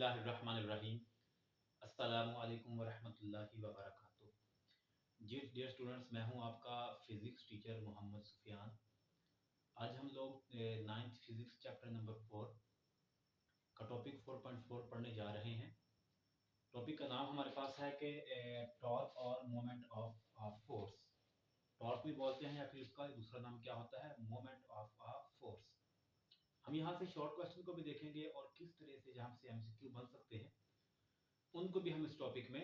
बिस्मिल्लाहिर्रहमानिर्रहीम। अस्सलामु अलैकुम वरहमतुल्लाहि वबरकातुहू। जी डियर स्टूडेंट्स, मैं हूं आपका फिज़िक्स टीचर मोहम्मद सुफियान। आज हम लोग 9th फिज़िक्स चैप्टर नंबर 4 का टॉपिक 4.4 पढ़ने जा रहे हैं। टॉपिक का नाम हमारे पास है कि टॉर्क और moment of a force. Torque भी बोलते हैं या फिर इसका दूसरा नाम क्या होता है, मोमेंट ऑफ अ फोर्स। हम यहाँ से शॉर्ट क्वेश्चन को भी देखेंगे और किस तरह से जहाँ से एमसीक्यू बन सकते हैं उनको भी हम इस टॉपिक में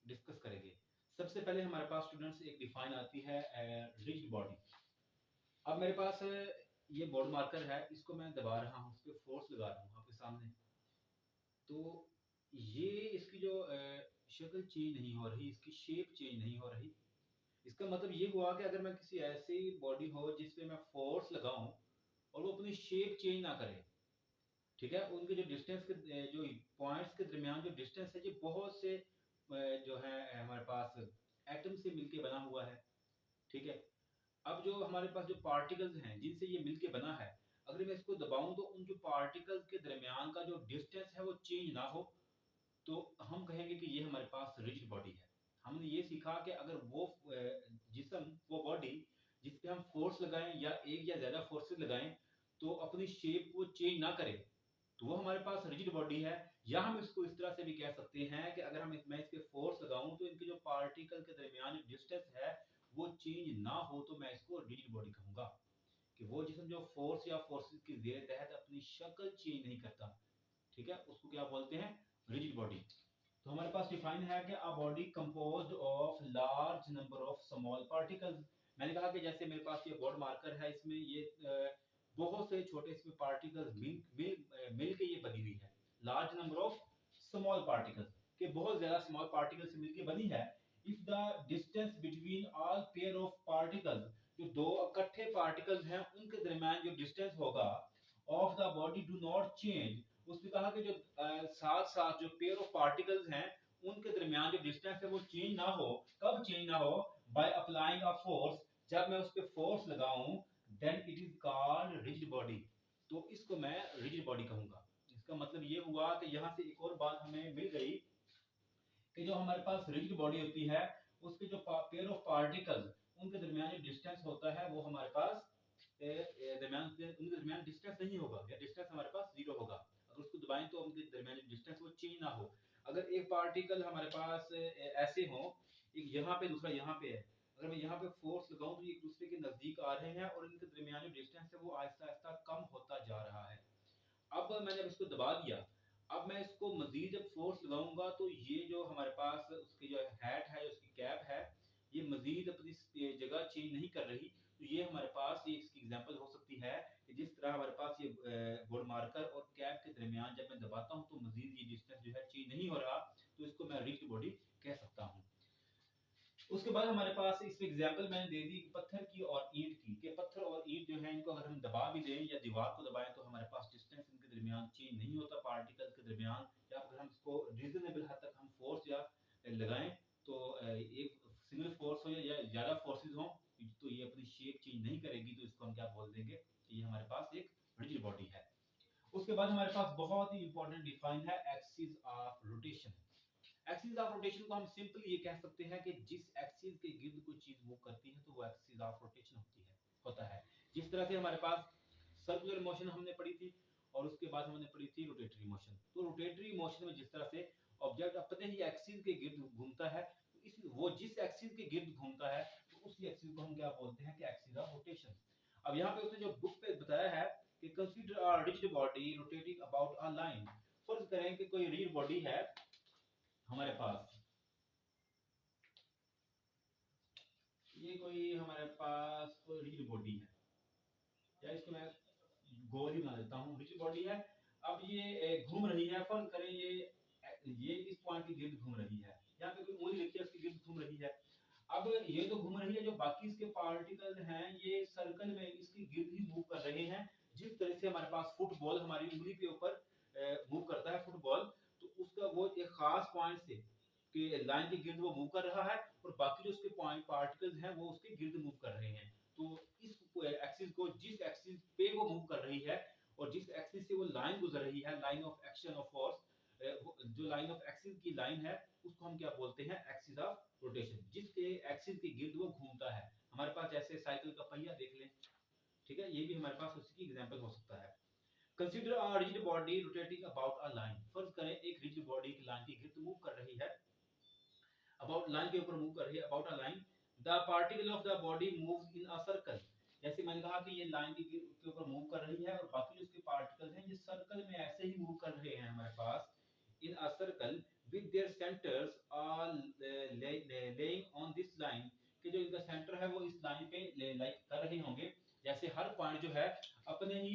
डिस्कस करेंगे। सबसे पहले हमारे पास स्टूडेंट्स एक डिफाइन आती है रिजिड बॉडी। अब मेरे पास ये बोर्ड मार्कर है, इसको मैं दबा रहा हूँ, उस पर फोर्स लगा रहा हूँ आपके सामने। तो ये इसकी जो शक्ल चेंज नहीं हो रही, इसकी शेप चेंज नहीं हो रही। इसका मतलब ये हुआ कि अगर मैं किसी ऐसी बॉडी हो जिस पे मैं फोर्स लगाऊं और वो अपनी शेप चेंज ना करे, ठीक है, उनके जो डिस्टेंस के जो पॉइंट्स के दरमियान जो डिस्टेंस है, ये बहुत से जो है हमारे पास एटम से मिलके बना हुआ है, ठीक है। अब जो हमारे पास जो पार्टिकल्स हैं जिनसे ये मिलके बना है, अगर मैं इसको दबाऊं तो उन जो पार्टिकल्स के दरमियान का जो डिस्टेंस है वो चेंज ना हो, तो हम कहेंगे कि ये हमारे पास रिजिड बॉडी है। हमने ये सीखा कि अगर वो जिस्म, वो बॉडी जिस पे हम फोर्स लगाएं या एक या ज्यादा फोर्सेस लगाएं तो अपनी शेप को चेंज ना करे, तो वो हमारे पास रिजिड बॉडी है। या हम इसको इस तरह से भी कह सकते हैं कि अगर मैं इस पे फोर्स लगाऊं तो इनके जो पार्टिकल के दरमियान डिस्टेंस है वो चेंज ना हो, तो मैं इसको रिजिड बॉडी कहूंगा। कि वो जिसम जो फोर्स या फोर्सेस की जेर तहत अपनी शक्ल चेंज नहीं करता, ठीक है, उसको क्या बोलते हैं, रिजिड बॉडी। तो हमारे पास डिफाइन है कि a body composed of large number of small particles. मैंने कहा कि जैसे मेरे पास ये बोर्ड मार्कर है, इसमें ये बहुत से छोटे इसमें पार्टिकल्स मिल के ये बनी हुई है। Large number of small particles, के बहुत ज्यादा स्मॉल पार्टिकल्स से मिलके बनी है। If the distance between all pair of particles, जो दो इकट्ठे पार्टिकल्स हैं उनके दरमियान जो डिस्टेंस होगा of the body do not change, उसने कहा कि जो साथ साथ जो पेयर ऑफ पार्टिकल्स हैं उनके दरमियान जो डिस्टेंस है वो चेंज ना हो। कब चेंज ना हो, बाय अप्लाइंग अ फोर्स, जब मैं उस पे फोर्स लगाऊं, then it is called rigid body. तो इसको मैं रिजिड बॉडी कहूंगा। इसका मतलब ये हुआ कि यहाँ से एक और बात हमें मिल गई कि जो हमारे पास रिजिड बॉडी होती है उसके जो पेयर ऑफ पार्टिकल्स उनके दरमियान जो डिस्टेंस होता है वो हमारे पास उनके दरमियान डिस्टेंस नहीं होगा, या डिस्टेंस हमारे पास जीरो होगा। अगर उसको दबाएं तो उनके दरमियान डिस्टेंस वो चेंज ना हो। अगर एक पार्टिकल हमारे पास ऐसे हो, एक यहाँ पे दूसरा यहाँ पे है, अगर मैं यहाँ पे फोर्स लगाऊं तो ये एक दूसरे के नजदीक आ रहे हैं और इनके दरमियान जो डिस्टेंस है वो आहिस्ता आहिस्ता कम होता जा रहा है। अब मैंने जब इसको दबा दिया, अब मैं इसको मजीद जब फोर्स लगाऊंगा तो ये जो हमारे पास उसकी जो हैट है, उसकी कैप है, ये मजीद अपनी जगह चेंज नहीं कर रही। तो ये हमारे पास ये इसकी एग्जांपल हो सकती है कि जिस तरह हमारे पास ये बोर्ड मार्कर और कैप के दरमियान जब मैं दबाता हूँ तो मजीद ये डिस्टेंस जो है चेंज नहीं हो रहा, तो इसको मैं रिजिड बॉडी कह सकता हूँ। उसके बाद हमारे पास इसमें एग्जांपल मैंने दे दी पत्थर की और ईंट की, कि पत्थर और ईंट जो है इनको अगर हम दबा भी दें या दीवार को दबाएं तो हमारे पास डिस्टेंस इनके दरमियान चेंज नहीं होता पार्टिकल के दरमियान। या अगर हम इसको रीजनेबल हद तक हम फोर्स या लगाएं तो एक सिंगल फोर्स हो या ज्यादा फोर्सेस हो तो ये अपनी शेप चेंज नहीं करेगी, तो इसको हम क्या बोल देंगे, ये हमारे पास एक रिजिड बॉडी है। उसके बाद हमारे पास बहुत ही इंपॉर्टेंट डिफाइन है axis of rotation. Axis of rotation को हम सिंपल ये कह सकते हैं कि जिस एक्सिस के गिर्द कोई चीज मूव करती है तो वो एक्सिस ऑफ रोटेशन होता है। जिस तरह से हमारे पास सर्कुलर मोशन हमने पढ़ी थी और उसके बाद हमने पढ़ी थी रोटेटरी मोशन। तो रोटेटरी मोशन में जिस तरह से ऑब्जेक्ट अपने ही एक्सिस के गिर्द घूमता है, तो इस वो जिस एक्सिस के गिर्द घूमता है तो उसी एक्सिस को हम क्या बोलते हैं कि एक्सिस ऑफ रोटेशन। अब यहाँ पे उसने जो बुक पे बताया है कि consider a rigid body rotating about a line. फर्ज करें कि कोई रिजिड बॉडी है हमारे पास, ये कोई हमारे पास कोई रिजिड बॉडी है, या इसको मैं गोल ही बना देता हूँ, रिजिड बॉडी है। अब ये घूम रही है, फर्ज करें ये इस पॉइंट की गिर्द घूम रही है, यहाँ पे कोई उंगली लिखी है उसकी गिर्द घूम रही है। अब ये तो घूम रही है, जो बाकी इसके पार्टिकल हैं ये सर्कल में इसकी गिर्द ही मूव कर रहे हैं। जिस तरह से हमारे पास फुटबॉल हमारी उंगली के ऊपर मूव करता है फुटबॉल, तो उसका वो एक खास पॉइंट से कि लाइन के गिर्द वो मूव कर रहा है और बाकी जो उसके पॉइंट पार्टिकल्स हैं वो उसके गिर्द मूव कर रहे हैं। तो इस एक्सिस को जिस एक्सिस पे वो मूव कर रही है और जिस एक्सिस से वो लाइन गुजर रही है, line of action of force, जो लाइन ऑफ एक्सिस की लाइन है उसको हम क्या बोलते हैं, एक्सिस ऑफ रोटेशन। जिसके एक्सिस के गिर्द वो घूमता है, हमारे पास जैसे साइकिल का पहिया देख लें, ठीक है, ये भी हमारे पास उसकी एग्जांपल हो सकता है। Consider a rigid body rotating about a line, फर्ज करें एक रिजिड बॉडी एक लाइन के गिर्द मूव कर रही है, अबाउट लाइन के ऊपर मूव कर रही है, about a line, the particle of the body moves in a circle. जैसे मैंने कहा कि ये लाइन के ऊपर मूव कर रही है और बाकी जो इसके पार्टिकल्स हैं ये सर्कल में ऐसे ही मूव कर रहे हैं हमारे पास, in a circle with their centres are lying on this line, कि जो इनका सेंटर है वो इस लाइन पे लाइक कर रहे होंगे। जैसे हर पॉइंट जो है अपने ही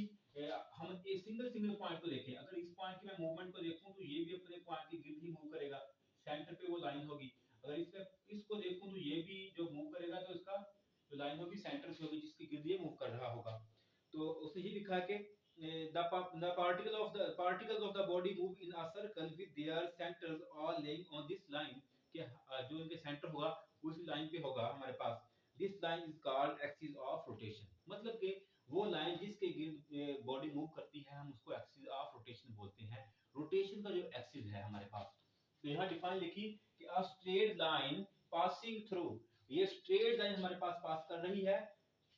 हम एक सिंगल सिंगल पॉइंट को देखें, अगर इस पॉइंट की मैं मूवमेंट को देखूं तो ये भी अपने पॉइंट के गिर्द ही मूव करेगा, सेंटर पे वो लाइन होगी। अगर इसमें इसको देखूं तो ये भी जो मूव करेगा तो इसका जो लाइन होगी सेंटर से होगी जिसके गिर्द ये मूव कर रहा होगा। तो उसने ये लिखा है कि the particles of the body move in a circle with their centers all laying on this line, कि जो इनके सेंटर होगा उसी लाइन पे होगा हमारे पास। This line is called axis of rotation, मतलब कि वो लाइन जिसके गिर्द बॉडी मूव करती है हम उसको एक्सिस ऑफ रोटेशन बोलते हैं। रोटेशन का जो एक्सिस है हमारे पास, तो यहाँ डिफाइन लिखी कि a straight line passing through, ये स्ट्रेट लाइन हमारे पास कर रही है,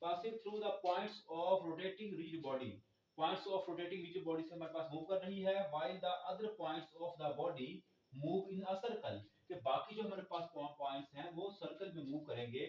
passing through the points of rotating rigid body, points of rotating rigid body से हमारे पास मूव कर रही है, while the other points of the body move in a circle, कि बाकी जो हमारे पास पॉइंट्स हैं वो सर्कल में मूव करेंगे।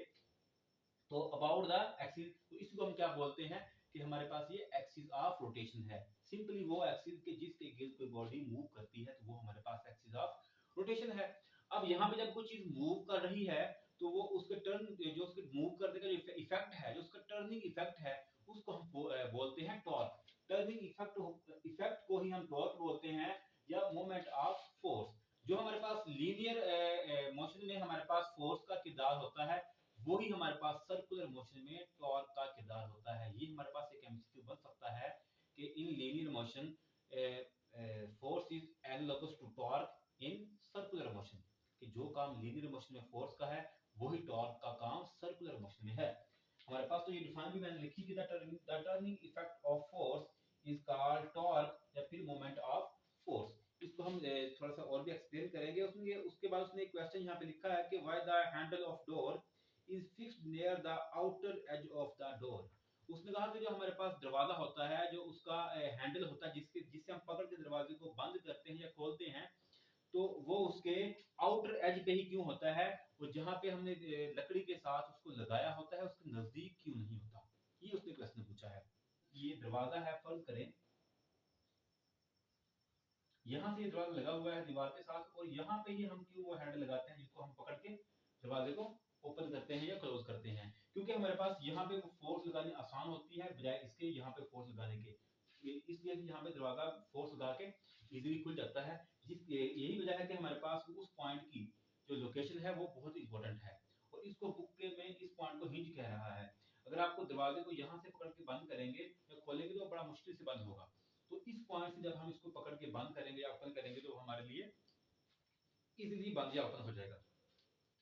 तो अबाउट द एक्सिस, तो इसको हम क्या बोलते हैं कि हमारे पास ये एक्सिस ऑफ रोटेशन है। सिंपली वो एक्सिस के जिसके गिर्द कोई बॉडी मूव करती है तो वो हमारे पास एक्सिस ऑफ रोटेशन है। अब यहाँ पे जब कोई चीज मूव कर रही है तो वो उसके टर्न, जो उसके मूव करने का जो इफेक्ट है, जो उसका टर्निंग इफेक्ट है, उसको हम बोलते हैं टॉर्क। टर्निंग इफेक्ट को ही हम टॉर्क बोलते हैं, या मोमेंट ऑफ फोर्स। जो हमारे पास लीनियर मोशन में हमारे पास फोर्स का किरदार होता है, वही हमारे पास सर्कुलर मोशन में टॉर्क का किरदार होता है। ये हमारे पास एक एमसीक्यू बन सकता है कि in linear motion force is analogous to torque in circular motion, कि जो काम लीनियर मोशन में फोर्स का है वही टॉर्क का काम सर्कुलर मोशन में है हमारे पास। तो ये डिफाइन भी मैंने लिखी कि the turning effect of force is called torque, या फिर मोमेंट ऑफ फोर्स। इसको हम थोड़ा सा और भी एक्सप्लेन करेंगे। उसने उसके बाद उसने एक क्वेश्चन यहाँ पे लिखा है कि why the handle of door is fixed near the outer as of the door. उसने कहा कि जो हमारे पास दरवाजा होता है, जो उसका हैंडल होता है जिससे हम पकड़ के दरवाजे को बंद करते हैं या खोलते हैं, तो वो उसके आउटर एज पे ही क्यों होता है, और जहां पे हमने लकड़ी के साथ उसको लगाया होता है उसके नजदीक क्यों नहीं होता, ये उसने क्वेश्चन पूछा है। ये दरवाजा है, फर्ज करें यहाँ से ये दरवाजा लगा हुआ है दीवार के साथ, और यहाँ पे ही हम क्यों वो हैंडल लगाते हैं जिसको हम पकड़ के दरवाजे को ओपन करते हैं या क्लोज करते हैं, क्योंकि हमारे पास यहाँ पे फोर्स लगानी आसान होती है बजाय इसके यहाँ पे फोर्स लगाने के। इसलिए यहाँ पे दरवाजा फोर्स लगा के इजीली खुल जाता है। यही वजह है कि हमारे पास उस पॉइंट की जो लोकेशन है वो बहुत इंपॉर्टेंट है, और इसको बुक के में इस पॉइंट को हिंज कह रहा है। अगर आपको दरवाजे को यहाँ से पकड़ के बंद करेंगे या खोलेंगे तो बड़ा मुश्किल से बंद होगा, तो इस पॉइंट से जब हम इसको पकड़ के बंद करेंगे या ओपन करेंगे तो हमारे लिए इजीली बंद या ओपन हो जाएगा।